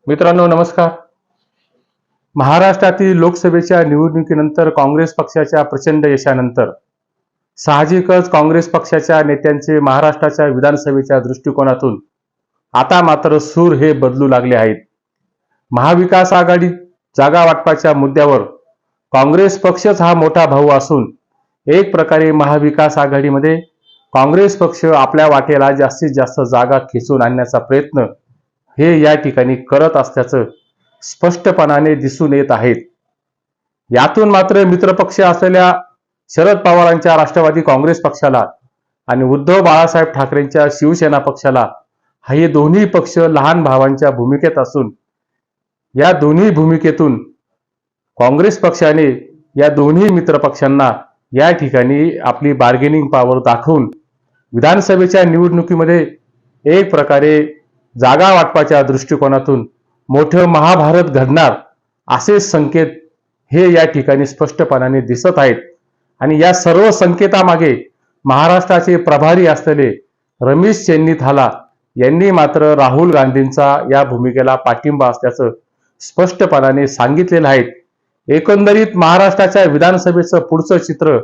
मित्रांनो नमस्कार. महाराष्ट्रातील लोकसभेच्या निवडणुकीनंतर काँग्रेस पक्षाच्या प्रचंड यशानंतर साहजिकच काँग्रेस पक्षाच्या नेत्यांचे महाराष्ट्राच्या विधानसभेच्या दृष्टिकोनातून आता मात्र सूर हे बदलू लागले आहेत. महाविकास आघाडी जागा वाटपाच्या मुद्द्यावर काँग्रेस पक्षच हा मोठा भाऊ असून एक प्रकारे महाविकास आघाडीमध्ये काँग्रेस पक्ष आपल्या वाटेला जास्तीत जास्त जागा खेचून आणण्याचा प्रयत्न हे या ठिकाणी करत असल्याचं स्पष्टपणाने दिसून येत आहेत. यातून मात्र मित्रपक्ष असलेल्या शरद पवारांच्या राष्ट्रवादी काँग्रेस पक्षाला आणि उद्धव बाळासाहेब ठाकरेंच्या शिवसेना पक्षाला हे दोन्ही पक्ष लहान भावांच्या भूमिकेत असून या दोन्ही भूमिकेतून काँग्रेस पक्षाने या दोन्ही मित्रपक्षांना या ठिकाणी आपली बार्गेनिंग पॉवर दाखवून विधानसभेच्या निवडणुकीमध्ये एक प्रकारे जागा वाटपाच्या दृष्टिकोनातून मोठं महाभारत घडणार असे संकेत हे या ठिकाणी स्पष्टपणाने दिसत आहेत. आणि या सर्व संकेतामागे महाराष्ट्राचे प्रभारी असलेले रमेश चेन्नीथाला यांनी मात्र राहुल गांधींचा या भूमिकेला पाठिंबा असल्याचं स्पष्टपणाने सांगितलेलं आहे. एकंदरीत महाराष्ट्राच्या विधानसभेचं पुढचं चित्र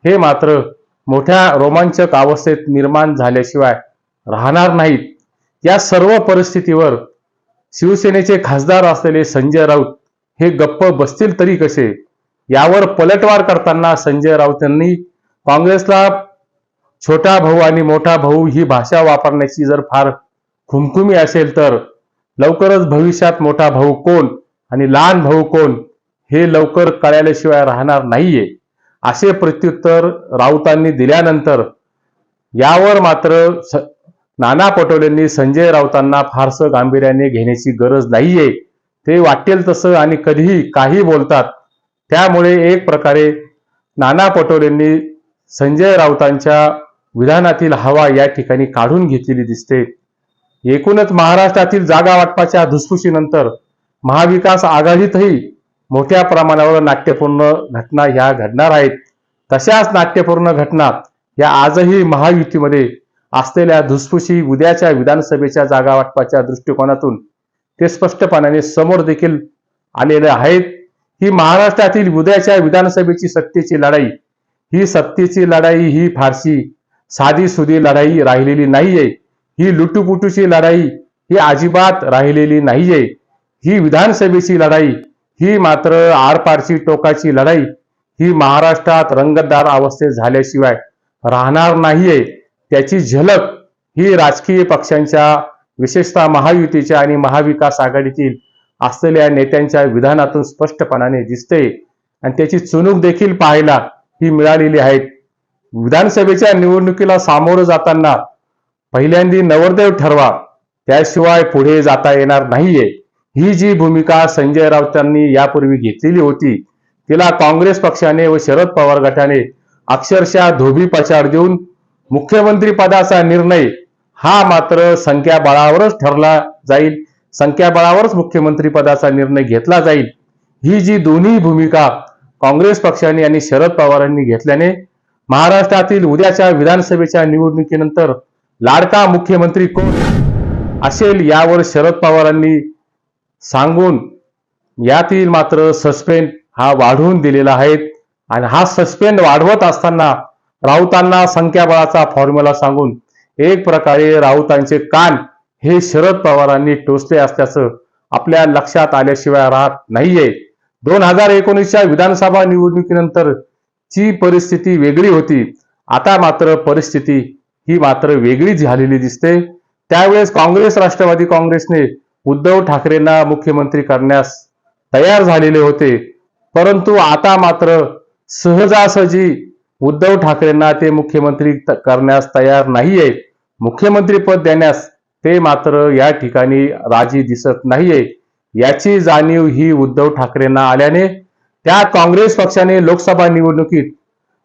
हे मात्र मोठ्या रोमांचक अवस्थेत निर्माण झाल्याशिवाय राहणार नाहीत. या सर्व परिस्थितीवर शिवसेनेचे खासदार असलेले संजय राऊत हे गप्प बसतील तरी कसे, यावर पलटवार करताना संजय राऊत यांनी काँग्रेसला छोटा भाऊ आणि मोठा भाऊ ही भाषा वापरण्याची जर फार खुमखुमी असेल तर लवकरच भविष्यात मोठा भाऊ कोण आणि लहान भाऊ कोण हे लवकर कळल्याशिवाय राहणार नाहीये असे प्रत्युत्तर राऊतांनी दिल्यानंतर यावर मात्र नाना पटोलेंनी संजय राऊतांना फारसं गांभीर्याने घेण्याची गरज नाहीये. ते वाटेल तसं आणि कधीही काही बोलतात. त्यामुळे एक प्रकारे नाना पटोलेंनी संजय राऊतांच्या विधानातील हवा या ठिकाणी काढून घेतलेली दिसते. एकूणच महाराष्ट्रातील जागा वाटपाच्या धुसफुशीनंतर महाविकास आघाडीतही मोठ्या प्रमाणावर नाट्यपूर्ण घटना ह्या घडणार आहेत. तशाच नाट्यपूर्ण घटना या आजही महायुतीमध्ये असलेल्या धुसफुशी उद्याच्या विधानसभेच्या जागा वाटपाच्या दृष्टिकोनातून ते स्पष्टपणाने समोर देखील आलेले आहेत. ही महाराष्ट्रातील उद्याच्या विधानसभेची सत्तेची लढाई ही फारशी साधी सुधी लढाई राहिलेली नाहीये. ही लुटूपुटूची लढाई ही अजिबात राहिलेली नाहीये. ही विधानसभेची लढाई ही मात्र आरपारची टोकाची लढाई ही महाराष्ट्रात रंगतदार अवस्थेत झाल्याशिवाय राहणार नाहीये. त्याची झलक ही राजकीय पक्षांच्या विशेषतः महायुतीच्या आणि महाविकास आघाडीतील असलेल्या नेत्यांच्या विधानातून स्पष्टपणाने दिसते आणि त्याची चुणूक देखील पाहायला ही मिळालेली आहे. विधानसभेच्या निवडणुकीला सामोरं जाताना पहिल्यांदा नवरदेव ठरवा, त्याशिवाय पुढे जाता येणार नाहीये. ही जी भूमिका संजय राऊतांनी यापूर्वी घेतलेली होती तिला काँग्रेस पक्षाने व शरद पवार गटाने अक्षरशः धोबी पछाड देऊन मुख्यमंत्री पदाचा निर्णय हा मात्र संख्याबळावरच ठरला जाईल, संख्याबळावरच मुख्यमंत्री पदाचा निर्णय घेतला जाईल. ही जी दोन्ही भूमिका काँग्रेस पक्षाने आणि शरद पवारांनी घेतल्याने महाराष्ट्रातील उद्याच्या विधानसभेच्या निवडणुकीनंतर लाडका मुख्यमंत्री कोण असेल यावर शरद पवारांनी सांगून यातील मात्र सस्पेंड हा वाढवून दिलेला आहे. आणि हा सस्पेंड वाढवत असताना राऊतांना संख्याबळाचा फॉर्म्युला सांगून एक प्रकारे राऊतांचे कान हे शरद पवारांनी टोचले असल्याचं आपल्या लक्षात आल्याशिवाय राहत नाहीये. 2019च्या विधानसभा निवडणुकीनंतर ची परिस्थिती वेगळी होती. आता मात्र परिस्थिती ही मात्र वेगळी झालेली दिसते. त्यावेळेस काँग्रेस राष्ट्रवादी काँग्रेसने उद्धव ठाकरेंना मुख्यमंत्री करण्यास तयार झालेले होते, परंतु आता मात्र सहजासहजी उद्धव ठाकरेंना ते मुख्यमंत्री करण्यास तयार नाहीये. मुख्यमंत्री पद देण्यास ते मात्र या ठिकाणी राजी दिसत नाहीये. याची जाणीव ही उद्धव ठाकरेंना आल्याने त्या काँग्रेस पक्षाने लोकसभा निवडणुकीत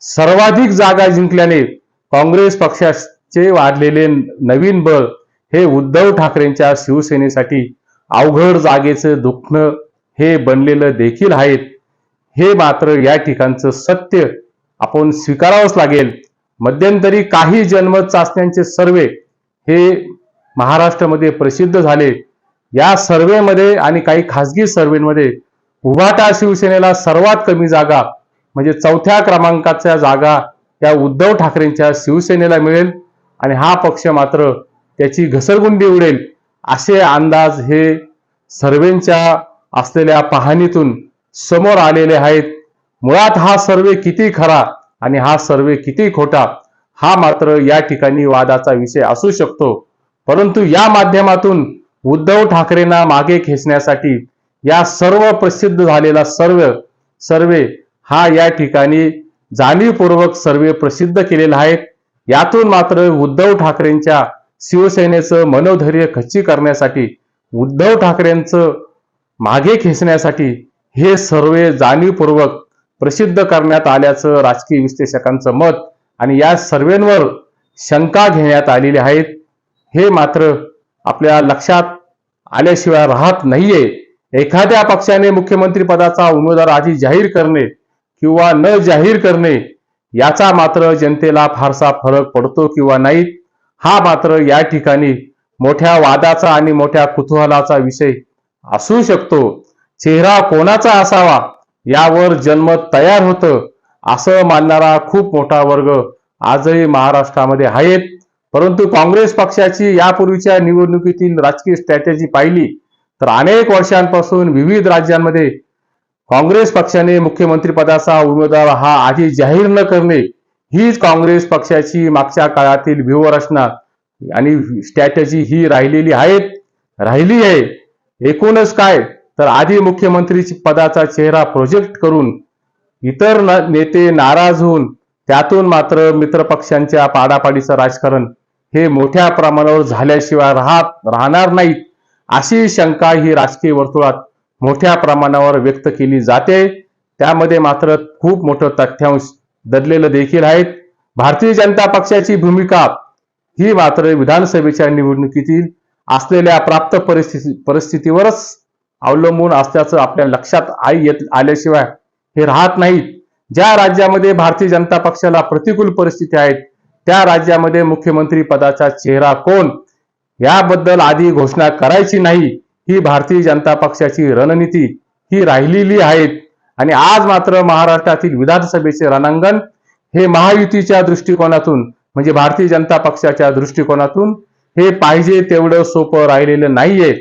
सर्वाधिक जागा जिंकल्याने काँग्रेस पक्षाचे वाढलेले नवीन बळ हे उद्धव ठाकरेंच्या शिवसेनेसाठी अवघड जागेचं दुखणं हे बनलेलं देखील आहेत. हे मात्र या ठिकाणचं सत्य आपण स्वीकारावंच लागेल. मध्यंतरी काही जनमत चाचण्यांचे सर्वे हे महाराष्ट्रामध्ये प्रसिद्ध झाले. या सर्व्हेमध्ये आणि काही खासगी सर्व्हेमध्ये उभाटा शिवसेनेला सर्वात कमी जागा म्हणजे 4थ्या क्रमांकाच्या जागा या उद्धव ठाकरेंच्या शिवसेनेला मिळेल आणि हा पक्ष मात्र त्याची घसरगुंडी उडेल असे अंदाज हे सर्व्हेच्या असलेल्या पाहणीतून समोर आलेले आहेत. मुळात हा सर्वे किती खरा आणि हा सर्वे किती खोटा हा मात्र या ठिकाणी वादाचा विषय असू शकतो. परंतु या माध्यमातून उद्धव ठाकरेंना मागे खेचण्यासाठी या सर्व प्रसिद्ध झालेला सर्वे हा या ठिकाणी जाणीवपूर्वक सर्वे प्रसिद्ध केलेला आहे. यातून मात्र उद्धव ठाकरेंच्या शिवसेनेचं मनोधैर्य खच्ची करण्यासाठी, उद्धव ठाकरेंचं मागे खेचण्यासाठी हे सर्वे जाणीवपूर्वक प्रसिद्ध करण्यात आल्याचं राजकीय विश्लेषकांचं मत आणि या सर्वेंवर शंका घेण्यात आलेली आहेत. हे मात्र आपल्या लक्षात आल्याशिवाय राहत नाहीये. एखाद्या पक्षाने मुख्यमंत्री पदाचा उमेदवार आधी जाहीर करणे किंवा न जाहीर करणे याचा मात्र जनतेला फारसा फरक पडतो किंवा नाही हा मात्र या ठिकाणी मोठ्या वादाचा आणि मोठ्या कुतूहलाचा विषय असू शकतो. चेहरा कोणाचा असावा यावर जनमत तयार होतं असं मानणारा खूप मोठा वर्ग आजही महाराष्ट्रामध्ये आहेत. परंतु काँग्रेस पक्षाची यापूर्वीच्या निवडणुकीतील राजकीय स्ट्रॅटेजी पाहिली तर अनेक वर्षांपासून विविध राज्यांमध्ये काँग्रेस पक्षाने मुख्यमंत्री पदाचा उमेदवार हा आधी जाहीर न करणे हीच काँग्रेस पक्षाची मागच्या काळातील व्यूहरचना आणि स्ट्रॅटेजी ही राहिली आहे. एकूणच काय तर आधी मुख्यमंत्री पदाचा चेहरा प्रोजेक्ट करून इतर नेते नाराज होऊन त्यातून मात्र मित्रपक्षांच्या पाडापाडीचं राजकारण हे मोठ्या प्रमाणावर झाल्याशिवाय राहणार नाहीत अशी शंका ही राजकीय वर्तुळात मोठ्या प्रमाणावर व्यक्त केली जाते. त्यामध्ये मात्र खूप मोठं तथ्यांश दडलेलं देखील आहे. भारतीय जनता पक्षाची भूमिका ही मात्र विधानसभेच्या निवडणुकीतील असलेल्या प्राप्त परिस्थितीवरच अवलंबून असल्याचं आपल्या लक्षात आल्याशिवाय हे राहत नाहीत. ज्या राज्यामध्ये भारतीय जनता पक्षाला प्रतिकूल परिस्थिती आहेत त्या राज्यामध्ये मुख्यमंत्री पदाचा चेहरा कोण याबद्दल आधी घोषणा करायची नाही ही भारतीय जनता पक्षाची रणनीती ही राहिलेली आहे. आणि आज मात्र महाराष्ट्रातील विधानसभेचे रणांगण हे महायुतीच्या दृष्टिकोनातून म्हणजे भारतीय जनता पक्षाच्या दृष्टिकोनातून हे पाहिजे तेवढं सोपं राहिलेलं नाहीये.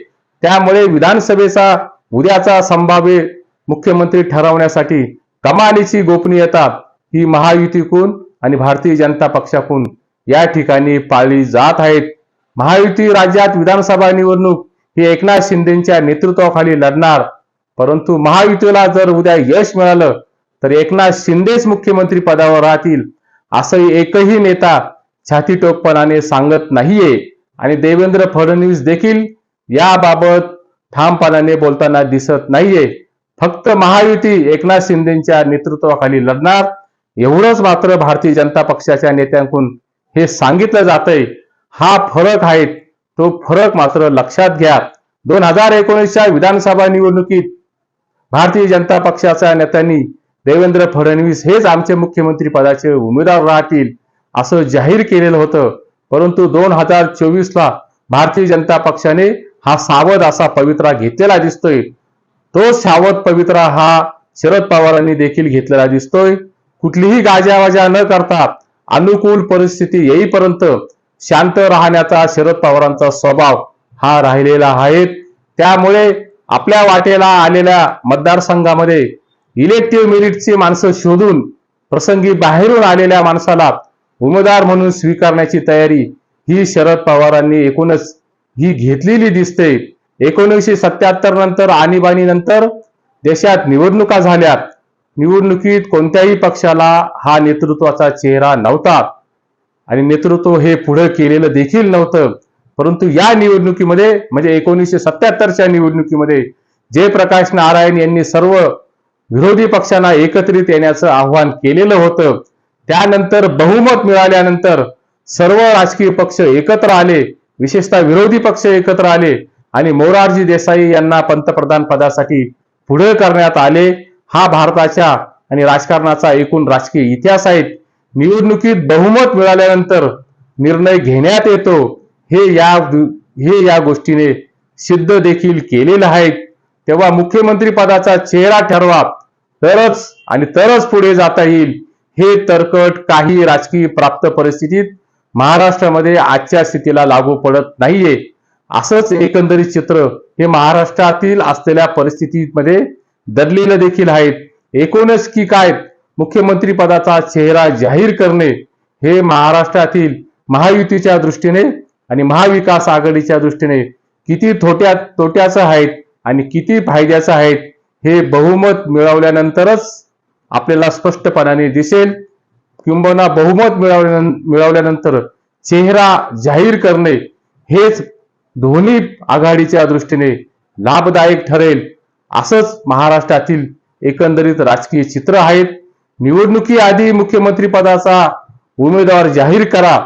त्यामुळे विधानसभेचा उद्याचा संभाव्य मुख्यमंत्री ठरवण्यासाठी कमालीची गोपनीयता ही महायुतीकडून आणि भारतीय जनता पक्षाकडून या ठिकाणी पाळली जात आहेत. महायुती राज्यात विधानसभा निवडणूक ही एकनाथ शिंदेच्या नेतृत्वाखाली लढणार. परंतु महायुतीला जर उद्या यश मिळालं तर एकनाथ शिंदेच मुख्यमंत्री पदावर राहतील असं एकही नेता छातीटोपपणाने सांगत नाहीये. आणि देवेंद्र फडणवीस देखील याबाबत ठामपणाने बोलताना दिसत नाहीये. फक्त महायुती एकनाथ शिंदेच्या नेतृत्वाखाली लढणार एवढंच मात्र भारतीय जनता पक्षाच्या नेत्यांकडून हे सांगितलं जातंय. हा फरक आहे तो फरक मात्र लक्षात घ्या. 2019च्या विधानसभा निवडणुकीत भारतीय जनता पक्षाच्या नेत्यांनी देवेंद्र फडणवीस हेच आमचे मुख्यमंत्री पदाचे उमेदवार राहतील असं जाहीर केलेलं होतं. परंतु 2024ला भारतीय जनता पक्षाने हा सावध असा पवित्रा घेतलेला दिसतोय. तो सावध पवित्रा हा शरद पवारांनी देखील घेतलेला दिसतोय. कुठलीही गाजावाजा न करता अनुकूल परिस्थिती येईपर्यंत शांत राहण्याचा शरद पवारांचा स्वभाव हा राहिलेला आहे. त्यामुळे आपल्या वाटेला आलेल्या मतदारसंघामध्ये इलेक्टिव्ह मेरिटची माणसं शोधून प्रसंगी बाहेरून आलेल्या माणसाला उमेदवार म्हणून स्वीकारण्याची तयारी ही शरद पवारांनी एकूणच ही घेतलेली दिसते. 1977 नंतर आणीबाणीनंतर देशात निवडणुका झाल्या. निवडणुकीत कोणत्याही पक्षाला हा नेतृत्वाचा चेहरा नव्हता आणि नेतृत्व हे पुढे केलेलं देखील नव्हतं. परंतु या निवडणुकीमध्ये म्हणजे 1977च्या निवडणुकीमध्ये जयप्रकाश नारायण यांनी सर्व विरोधी पक्षांना एकत्रित येण्याचं आव्हान केलेलं होतं. त्यानंतर बहुमत मिळाल्यानंतर सर्व राजकीय पक्ष एकत्र आले, विशेषतः विरोधी पक्ष एकत्र आले आणि मोरारजी देसाई यांना पंतप्रधान पदासाठी पुढे करण्यात आले. हा भारताच्या आणि राजकारणाचा एकूण राजकीय इतिहास आहे. निवडणुकीत बहुमत मिळाल्यानंतर निर्णय घेण्यात येतो हे या गोष्टीने सिद्ध देखील केलेलं आहे. तेव्हा मुख्यमंत्री पदाचा चेहरा ठरवा, तरच पुढे जाता येईल. हे तरकट काही राजकीय प्राप्त परिस्थितीत महाराष्ट्रामध्ये आजच्या स्थितीला लागू पडत नाहीये. असंच एकंदरीत चित्र हे महाराष्ट्रातील असलेल्या परिस्थितीमध्ये दडलेलं देखील आहे. एकूणच की काय, मुख्यमंत्री पदाचा चेहरा जाहीर करणे हे महाराष्ट्रातील महायुतीच्या दृष्टीने आणि महाविकास आघाडीच्या दृष्टीने किती तोट्याचं आहे आणि किती फायद्याचं आहे हे बहुमत मिळवल्यानंतरच आपल्याला स्पष्टपणाने दिसेल. किंबहुना बहुमत मिळवल्यानंतर चेहरा जाहीर करणे हेच दोन्ही आघाडीच्या दृष्टीने लाभदायक ठरेल. असंच महाराष्ट्रातील एकंदरीत राजकीय चित्र आहेत. निवडणुकीआधी मुख्यमंत्री पदाचा उमेदवार जाहीर करा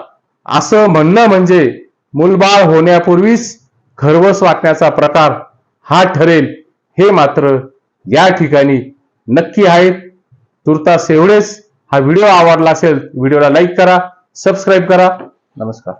असं म्हणणं म्हणजे मूलबाळ होण्यापूर्वीच खरवस वाटण्याचा प्रकार हा ठरेल, हे मात्र या ठिकाणी नक्की आहे. तुर्तास एवढेच. हा व्हिडिओ आवडला असेल व्हिडिओला लाईक करा, सबस्क्राईब करा. नमस्कार.